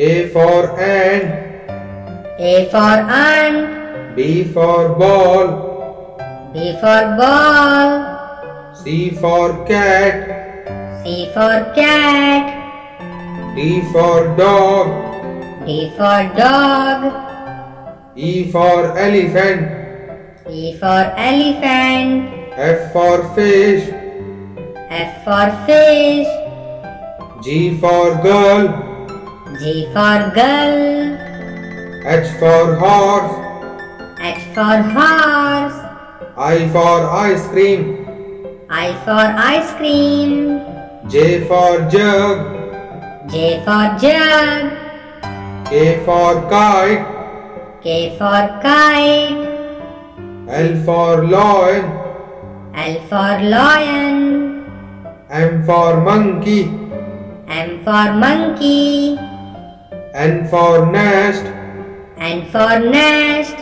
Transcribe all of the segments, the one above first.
A for ant. A for ant. B for ball. B for ball. C for cat. C for cat. D for dog. D for dog. E for elephant. E for elephant. F for fish. F for fish. G for girl. G for girl. H for horse. H for horse. I for ice cream. I for ice cream. J for jug. J for jug. K for kite. K for kite. L for lion. L for lion. M for monkey. M for monkey. N for nest. N for nest.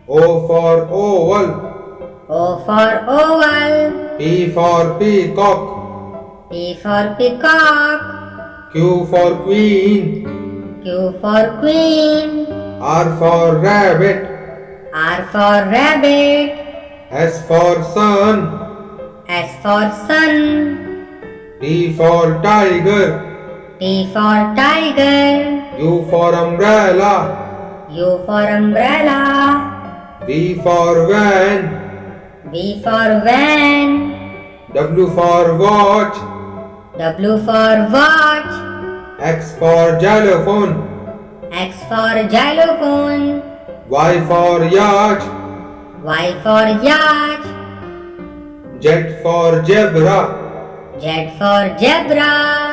O for oval. O for oval. P for peacock. P for peacock. Q for queen. Q for queen. R for rabbit. R for rabbit. S for sun. S for sun. T for tiger. T for tiger. U for umbrella. U for umbrella. V for van. V for van. W for watch. W for watch. X for xylophone. X for xylophone. Y for yacht. Y for yacht. Z for zebra. Z for zebra.